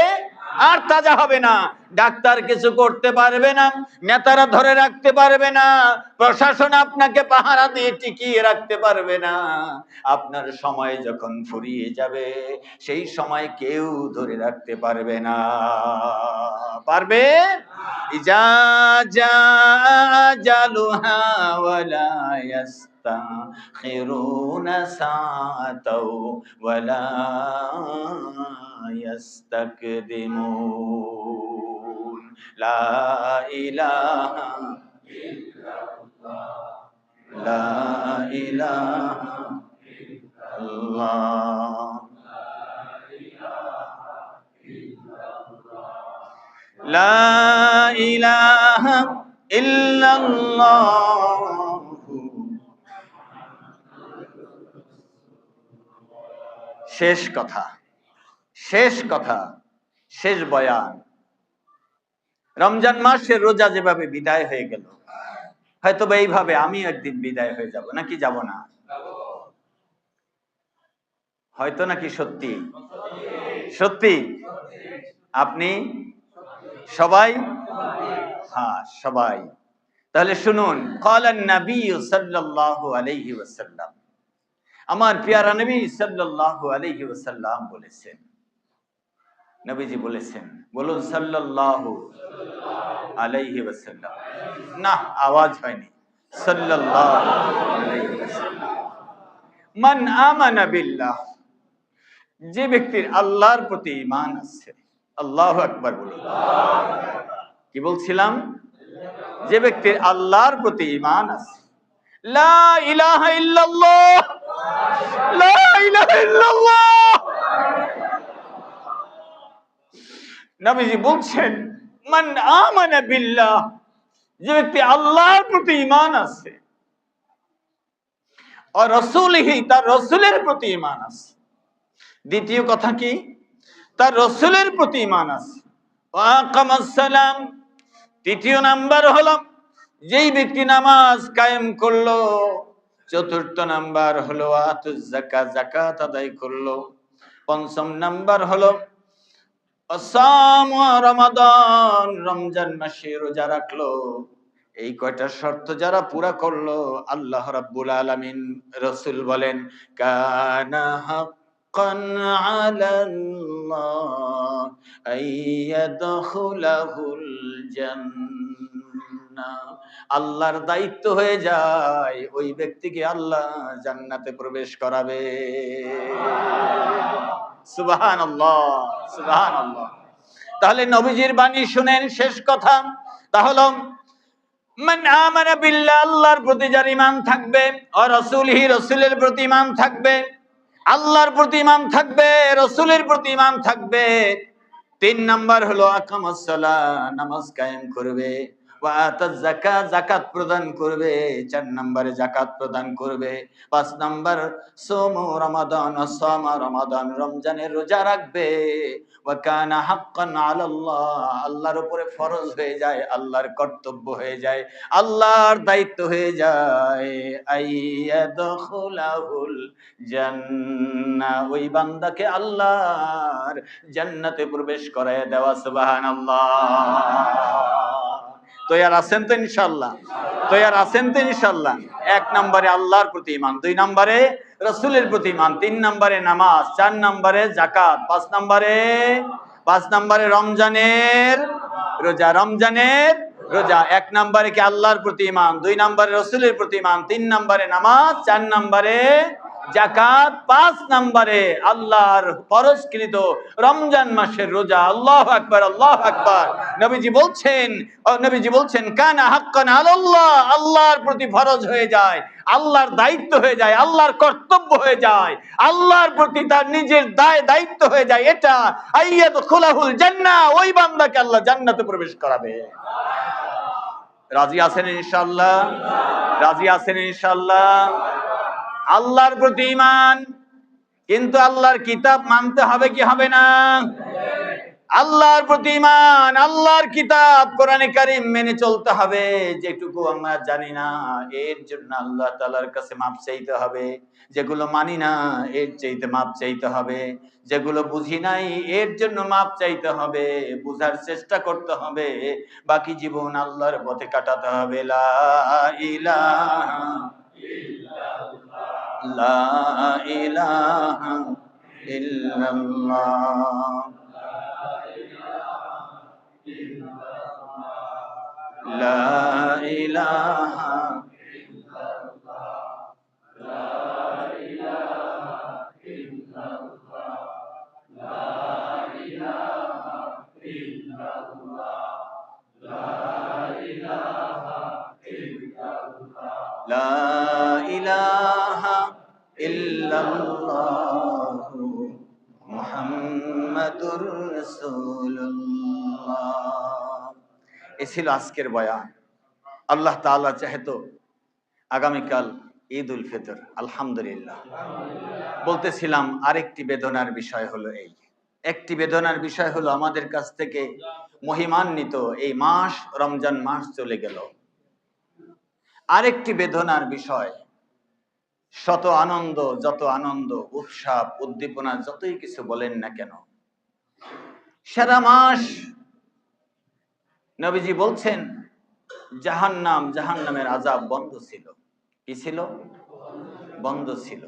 আর তাজা হবে না। ডাক্তার কিছু করতে পারবে না, নেতারা ধরে রাখতে পারবে না, প্রশাসন আপনাকে পাহারা দিয়ে টিকিয়ে রাখতে পারবে না। আপনার সময় যখন ফুরিয়ে যাবে সেই সময় কেউ ধরে রাখতে পারবে না। পারবে? ইজা জা জালুহা ওয়ালা ইয়াস্তাখিরুনা সাআতাও ওয়ালা ইয়াস্তাকদিমুন। লা ইলাহা ইল্লাল্লাহ, লা ইলাহা ইল্লাল্লাহ, লা ইলাহা ইল্লাল্লাহ। শেষ কথা, শেষ কথা, শেষ বয়ান। রমজান মাসের রোজা যেভাবে বিদায় হয়ে গেল, হয়তো বা এইভাবে আমি একদিন বিদায় হয়ে যাব, নাকি যাব না? হয়তো নাকি সত্যি? সত্যি? আপনি সবাই? হ্যাঁ, সবাই। তাহলে শুনুন, ক্বালান নবী সাল্লাল্লাহু আলাইহি ওয়াসাল্লাম, আমার প্রিয় নবী সাল্লাল্লাহু আলাইহি ওয়াসাল্লাম বলেছেন, নবীজি বলেছেন, বলুন সাল্লাল্লাহু আলাইহি ওয়াসাল্লাম। না, আওয়াজ হয়নি। সাল্লাল্লাহু আলাইহি ওয়াসাল্লাম। মান আমানা বিল্লাহ, যে ব্যক্তির আল্লাহর প্রতি ঈমান আছে, আল্লাহু আকবার বলুন। কি বলছিলাম? যে ব্যক্তির আল্লাহর প্রতি ঈমান আছে, লা ইলাহা ইল্লাল্লাহ, লা ইলাহা ইল্লাল্লাহ। নবীজি বলছেন, মান আমানা বিল্লাহ, যে ব্যক্তি আল্লাহর প্রতি ঈমান আছে, আর রাসূলিহি, তার রাসূলের প্রতি ঈমান আছে। দ্বিতীয় কথা কি? তার রাসূলের প্রতি ঈমান আছে। ওয়া আকামাস সালাম, তৃতীয় নাম্বার হলো যেই ব্যক্তি নামাজ কায়েম করলো। চতুর্থ নাম্বার হলো আতুজ যাকাত, যাকাত আদায় করলো। পঞ্চম নাম্বার হলো আসাম রমাদান, রমজান মাসে রোজা রাখলো। এই কয়টা শর্ত যারা পুরা করলো, আল্লাহ রাব্বুল আলামিন, রাসূল বলেন, কানা হাক্কান আলাল্লাহ আইয়াদখুলাহুল জান্নাহ, আল্লাহর দায়িত্ব হয়ে যায় ওই ব্যক্তিকে আল্লাহ জান্নাতে প্রবেশ করাবে। সুবহানাল্লাহ, সুবহানাল্লাহ। তাহলে নবীজির বাণী শুনেন, শেষ কথা তাহলে মান আমানা বিল্লাহ, আল্লাহর প্রতি যার ঈমান থাকবে, আর রাসূলিহি, রাসূলের প্রতি ঈমান থাকবে, আল্লাহর প্রতি ঈমান থাকবে, রাসূলের প্রতি ঈমান থাকবে। তিন নাম্বার হলো আকামাস সালাহ, নামাজ কায়েম করবে, ওয়া আতাজ যাকাত, যাকাত প্রদান করবে, চার নম্বরে যাকাত প্রদান করবে, পাঁচ নাম্বার সোমু রমাদান, সামা রমাদান, রমজানের রোজা রাখবে। ওয়া কানা হাক্কান আলাল্লাহ, আল্লাহর উপরে ফরজ হয়ে যায়, আল্লাহর কর্তব্য হয়ে যায়, আল্লাহর দায়িত্ব হয়ে যায়, আইয়াদখুলাহুল জান্নাহ, ওই বান্দাকে আল্লাহর জান্নাতে প্রবেশ করায় দেওয়া। সুবহানাল্লাহ। তৈয়ার আছেন তো ইনশাআল্লাহ? তৈয়ার আছেন তো ইনশাআল্লাহ? এক নম্বরে আল্লাহর প্রতি ঈমান, দুই নম্বরে রাসূলের প্রতি ঈমান, তিন নম্বরে নামাজ, চার নম্বরে যাকাত, পাঁচ নম্বরে রমজানের রোজা, রমজানের রোজা। 1 নম্বরে কি আল্লাহর প্রতি ঈমান, 2 নম্বরে রাসূলের প্রতি ঈমান, 3 নম্বরে নামাজ, 4 নম্বরে যাকাত, 5 নম্বরে আল্লাহর ফরজকৃত রমজান মাসের রোজা। আল্লাহু আকবার, আল্লাহু আকবার। নবীজি বলছেন কানা হাক্কান আলাল্লাহ, আল্লাহর প্রতি ফরজ হয়ে যায়, আল্লাহর দায়িত্ব হয়ে যায়, আল্লাহর কর্তব্য হয়ে যায়, আল্লাহর প্রতি তার নিজের দায়িত্ব হয়ে যায়। এটা আইয়াদখুলাহুল জান্নাহ, ওই বান্দাকে আল্লাহ জান্নাতে প্রবেশ করাবে। রাজি আছেন ইনশাআল্লাহ? রাজি আছেন ইনশাআল্লাহ? আল্লাহর প্রতি ঈমান, কিন্তু আল্লাহর কিতাব মানতে হবে কি হবে না? আল্লাহর প্রতি ঈমান, আল্লাহর কিতাব কোরআনে কারীম মেনে চলতে হবে। যেটুকু আমরা জানি না এর জন্য আল্লাহ তাআলার কাছে মাপ চাইতে হবে, যেগুলো মানি না এর চাইতে মাপ চাইতে হবে, যেগুলো বুঝি নাই এর জন্য মাপ চাইতে হবে, বুঝার চেষ্টা করতে হবে, বাকি জীবন আল্লাহর পথে কাটাতে হবে। লা ইলাহা লা ইলাহা ইল্লাল্লাহ, লা ইলাহা লা ইলাহা ইল্লাল্লাহু মুহাম্মাদুর রাসূলুল্লাহ। এ ছিল আজকের বয়ান। আল্লাহ তাআলা চাহে তো আগামীকাল ঈদ উল ফিতর, আলহামদুলিল্লাহ। বলতেছিলাম আরেকটি বেদনার বিষয় হলো একটি বেদনার বিষয় হলো আমাদের কাছ থেকে মহিমান্বিত এই মাস রমজান মাস চলে গেল। আরেকটি বেদনার বিষয়, শত আনন্দ, যত আনন্দ উৎসব উদ্দীপনা যতই কিছু বলেন না কেন, সারা মাস নবীজি বলছেন জাহান্নামের আযাব বন্ধ ছিল। কি ছিল? বন্ধ ছিল।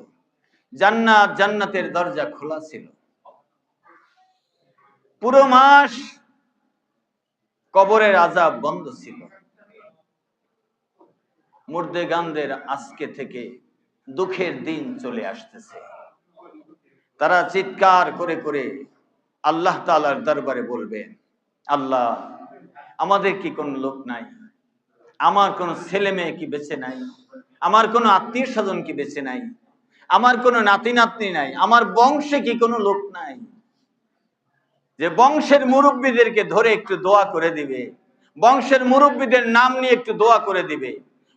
জান্নাতের দরজা খোলা ছিল। পুরো মাস কবরের আযাব বন্ধ ছিল। মুর্দেগানদের আজকে থেকে দুঃখের দিন চলে আসতেছে। তারা চিৎকার করে করে আল্লাহ তাআলার দরবারে বলবেন, আল্লাহ, আমাদের কি কোনো লোক নাই? আমার কোনো ছেলে মেয়ে কি বেঁচে নাই? আমার কোনো আত্মীয় স্বজন কি বেঁচে নাই? আমার কোনো নাতি নাতনি নাই? আমার বংশে কি কোনো লোক নাই যে বংশের মুরব্বীদেরকে ধরে একটু দোয়া করে দিবে, বংশের মুরব্বীদের নাম নিয়ে একটু দোয়া করে দিবে,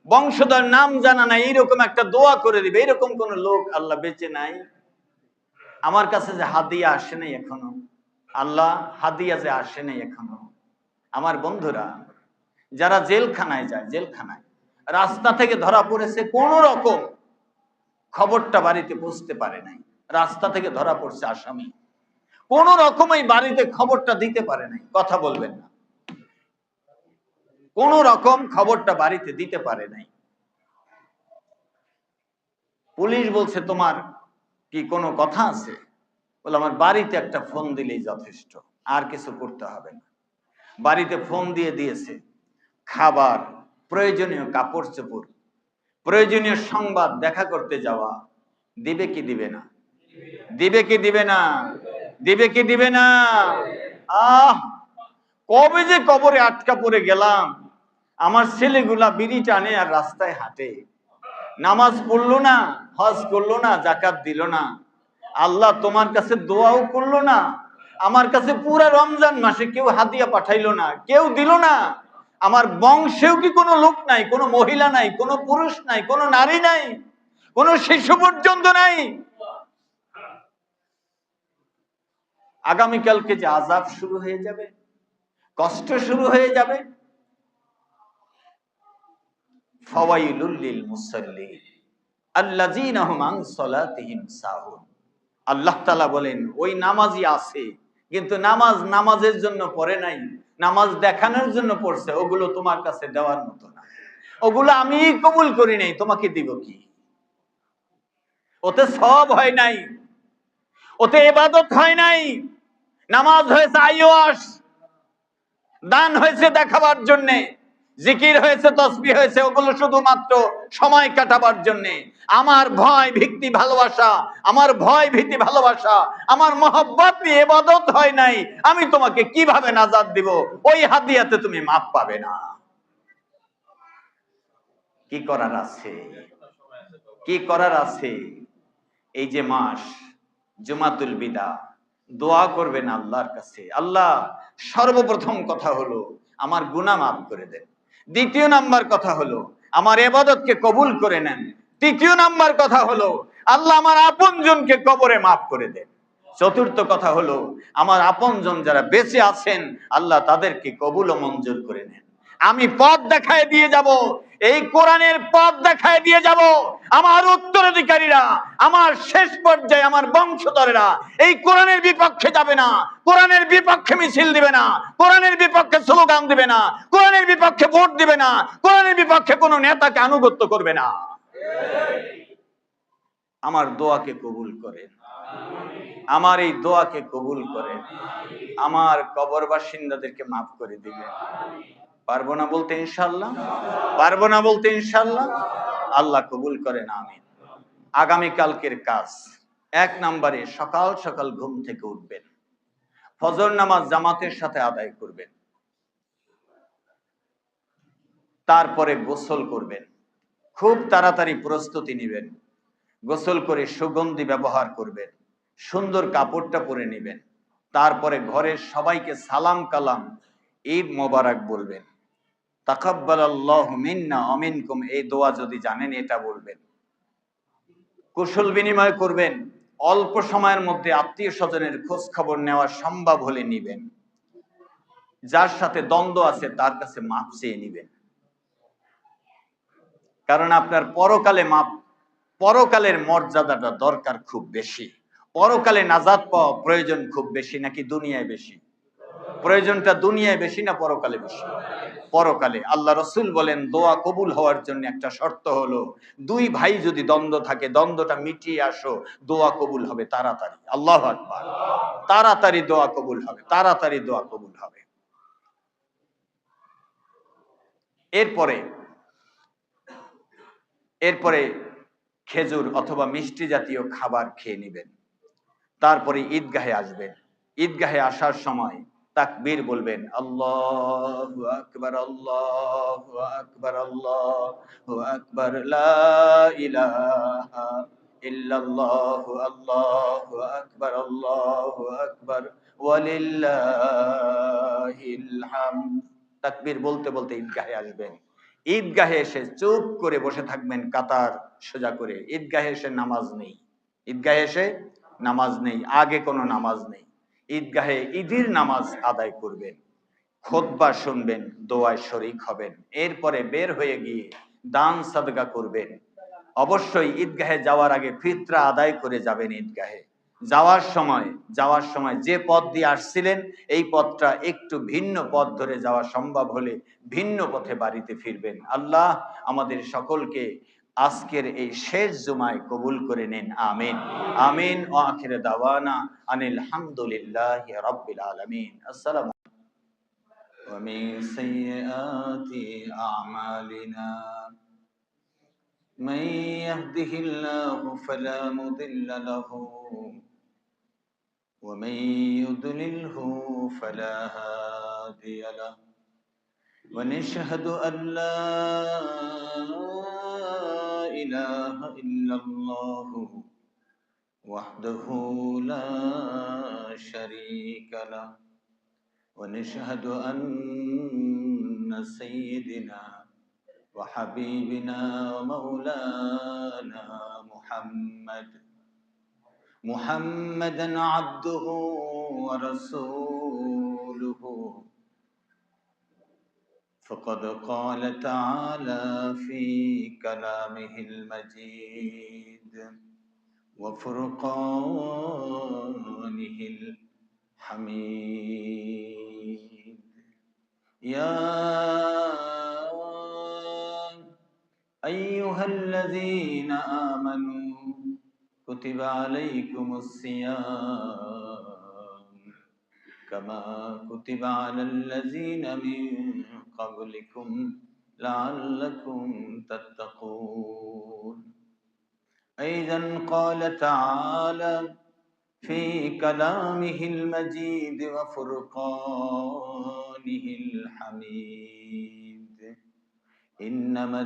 বংশধর নাম জানা নাই এইরকম একটা দোয়া করে দিবে? এরকম কোন লোক আল্লাহ বেঁচে নাই? আমার কাছে যে হাদিয়া আসে নাই এখনো, আল্লাহ হাদিয়া যে আসে নাই এখনো। আমার বন্ধুরা যারা জেলখানায় যায়, জেলখানায় রাস্তা থেকে ধরা পড়েছে, কোন রকম খবরটা বাড়িতে পৌঁছতে পারে নাই, রাস্তা থেকে ধরা পড়ছে আসামি, কোন রকমই বাড়িতে খবরটা দিতে পারে নাই। কথা বলবেন না, কোন রকম খবরটা বাড়িতে দিতে পারে নাই। পুলিশ বলছে তোমার কি কোনো কথা আছে? বলে আমার বাড়িতে একটা ফোন দিলেই যথেষ্ট, আর কিছু করতে হবে না। বাড়িতে ফোন দিয়েছে, খাবার, প্রয়োজনীয় কাপড় চোপড়, প্রয়োজনীয় সংবাদ দেখা করতে যাওয়া, দিবে কি দিবে না? দিবে কি দিবে না? দিবে কি দিবে না? কবে যে কবরে আটকা পড়ে গেলাম। আমার ছেলেগুলা বিড়ি টানে আর রাস্তায় হাঁটে, নামাজ পড়লো না, হজ করলো না, যাকাত দিল না, আল্লাহ তোমার কাছে দোয়াও করলো না, আমার কাছে পুরা রমজান মাসে কেউ হাদিয়া পাঠাইলো না, কেউ দিল না। আমার বংশেও কি কোনো লোক নাই? কোনো মহিলা নাই, কোনো পুরুষ নাই, কোনো নারী নাই, কোনো শিশু পর্যন্ত নাই? আগামীকালকে যে আযাব শুরু হয়ে যাবে, কষ্ট শুরু হয়ে যাবে। ফাওয়াইলুল লিল মুসাল্লিন আল্লাযীনা হুম আন সালাতিহিম সাহুন। আল্লাহ তাআলা বলেন ওই নামাজি আছে, কিন্তু নামাজের জন্য পড়ে নাই, নামাজ দেখানোর জন্য পড়ছে। ওগুলো তোমার কাছে দেওয়ার মতো না, ওগুলো আমি কবুল করি নাই, তোমাকে দিব কি? ওতে সওয়াব হয় নাই, ওতে ইবাদত হয় নাই। নামাজ হয়েছে আইওয়াস, দান হয়েছে দেখাবার জন্যে, জিকির হয়েছে, তসবিহ হয়েছে, ওগুলো শুধুমাত্র সময় কাটাবার জন্য। আমার ভয় ভীতি ভালোবাসা, আমার ভয় ভীতি ভালোবাসা, আমার মহব্বত নিয়ে ইবাদত হয় নাই, আমি তোমাকে কিভাবে নাজাত দিব? ওই হাদিয়াতে তুমি মাপ পাবে না। কি করার আছে? কি করার আছে? এই যে মাস জুমাতুল বিদা, দোয়া করবেন আল্লাহর কাছে। আল্লাহ, সর্বপ্রথম কথা হলো আমার গুনাহ মাফ করে দেন। দ্বিতীয় নাম্বার কথা হলো আমার ইবাদতকে কবুল করে নেন। তৃতীয় নাম্বার কথা হলো আল্লাহ আমার আপনজনকে কবরে মাফ করে দেন। চতুর্থ কথা হলো আমার আপনজন যারা বেঁচে আছেন আল্লাহ তাদেরকে কবুল ও মঞ্জুর করে নেন। আমি পথ দেখায় দিয়ে যাব, এই কোরআনের পথ দেখায় দিয়ে যাব। আমার উত্তরাধিকারীরা, আমার শেষ পর্যায়ে আমার বংশধরেরা এই কোরআনের বিপক্ষে যাবে না, কোরআনের বিপক্ষে মিছিল দিবে না, কোরআনের বিপক্ষে স্লোগান দিবে না, কোরআনের বিপক্ষে ভোট দিবে না, কোরআনের বিপক্ষে কোনো নেতাকে আনুগত্য করবে না। আমার দোয়াকে কবুল করেন, আমার এই দোয়াকে কবুল করেন, আমার কবর বাসিন্দাদেরকে মাফ করে দিবেন। পারবো না বলতে ইনশাআল্লাহ, পারবো না বলতে ইনশাআল্লাহ। আল্লাহ কবুল করেন, আমিন। আগামী কালকের কাজ, 1 নম্বরে সকাল সকাল ঘুম থেকে উঠবেন, ফজর নামাজ জামাতের সাথে আদায় করবেন, তারপরে গোসল করবেন, খুব তাড়াতাড়ি প্রস্তুতি নেবেন, গোসল করে সুগন্ধি ব্যবহার করবেন, সুন্দর কাপড়টা পরে নেবেন, তারপরে ঘরের সবাইকে সালাম কালাম ঈদ মোবারক বলবেন, তাকাব্বালাল্লাহু মিন্না ওয়া মিনকুম, এই দোয়া যদি জানেন এটা বলবেন, কুশল বিনিময় করবেন, অল্প সময়ের মধ্যে আত্মীয় স্বজনের খোঁজ খবর নেওয়া সম্ভব হলে নিবেন, যার সাথে দ্বন্দ্ব আছে তার কাছে মাপ চেয়ে নিবেন, কারণ আপনার পরকালে মাপ, পরকালের মর্যাদাটা দরকার খুব বেশি। পরকালে নাজাত পাওয়া প্রয়োজন খুব বেশি নাকি দুনিয়ায় বেশি? প্রয়োজনটা দুনিয়ায় বেশি না পরকালে বেশি? পরকালে। আল্লাহ রসুল বলেন দোয়া কবুল হওয়ার জন্য একটা শর্ত হলো 2 ভাই যদি দ্বন্দ্ব থাকে দ্বন্দ্বটা মিটিয়ে আসো, দোয়া কবুল হবে তাড়াতাড়ি। আল্লাহু আকবার। তাড়াতাড়ি দোয়া কবুল হবে, তাড়াতাড়ি দোয়া কবুল হবে। এরপরে এরপরে খেজুর অথবা মিষ্টি জাতীয় খাবার খেয়ে নেবেন, তারপরে ঈদগাহে আসবেন। ঈদগাহে আসার সময় তাকবীর বলবেন, আল্লাহু আকবার, আল্লাহু আকবার, আল্লাহু আকবার, লা ইলাহা ইল্লাল্লাহু, আল্লাহু আকবার, আল্লাহু আকবার, ওয়ালিল্লাহিল হামদ। তাকবীর বলতে বলতে ঈদগাহে আসবেন। ঈদগাহে এসে চুপ করে বসে থাকবেন কাতার সোজা করে। ঈদগাহে এসে নামাজ নেই, ঈদগাহে এসে নামাজ নেই, আগে কোনো নামাজ নেই। ঈদগাহে ঈদের নামাজ আদায় করবেন, খুতবা শুনবেন, দোয়ায় শরীক হবেন, এরপরে বের হয়ে গিয়ে দান সাদকা করবেন। অবশ্যই ঈদগাহে যাওয়ার আগে ফিতরা আদায় করে যাবেন। ঈদগাহে যাওয়ার সময় যে পথ দিয়ে আসছিলেন এই পথটা একটু ভিন্ন পথ ধরে যাওয়া সম্ভব হলে ভিন্ন পথে বাড়িতে ফিরবেন। আল্লাহ আমাদের সকলকে আজকের এই শেষ জুমায় কবুল করে নিন, আমিন আমিন। ওয়া আখির দাওয়ানা আনিল হামদুলিল্লাহি রাব্বিল আলামিন। আসসালামু ওয়া মিন সাইয়্যাতি আমালিনা من يهده الله فلا مضل له ومن يضلله فلا هادي له ونشهد أن لا إله إلا الله وحده لا شريك له ونشهد أن سيدنا وحبيبنا ومولانا محمدا عبده ورسوله فقد قال تعالى في كلامه المجيد وفرقانه الحميد يا أيها الذين آمنوا كتب عليكم الصيام كما كتب على الذين من قبلكم لعلكم تتقون. أيضا قال تعالى في كلامه المجيد وفرقانه الحميد: إنما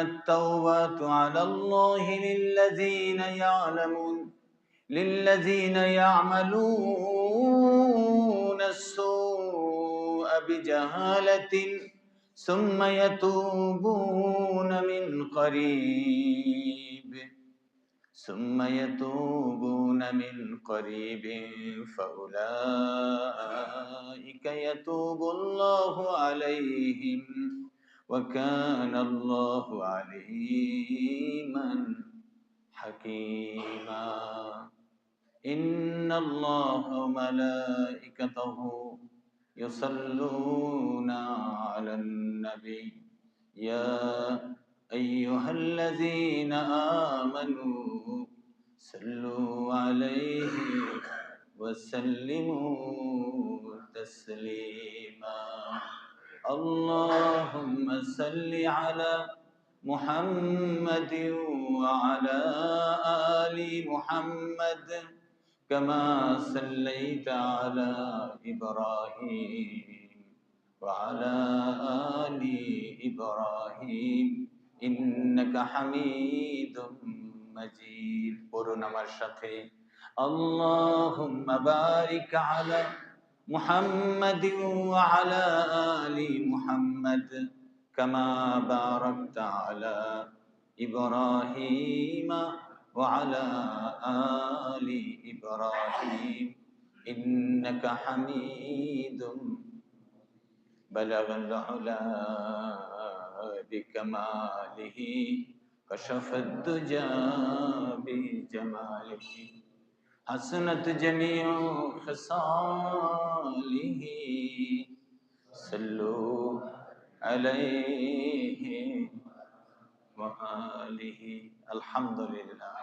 التوبة على الله للذين يعملون السوء بجهالة ثم يتوبون من قريب فأولئك يتوب الله عليهم وكان الله عليما حكيما. إن الله وملائكته يصلون على النبي يا أيها الذين آمنوا صلوا عليه وسلموا تسليما. اللهم صل على محمد وعلى آل محمد كما صليت على إبراهيم وعلى آل إبراهيم إنك حميد مجيد. পড়ুন আমার সাথে: اللهم بارك على محمد وعلى آل محمد كما باركت على إبراهيم وعلى آل إبراهيم إنك حميد. بلغ العلا بكماله كشف الدجى بجماله حسنت جميع خصاله صلوا عليه وآله. الحمد لله.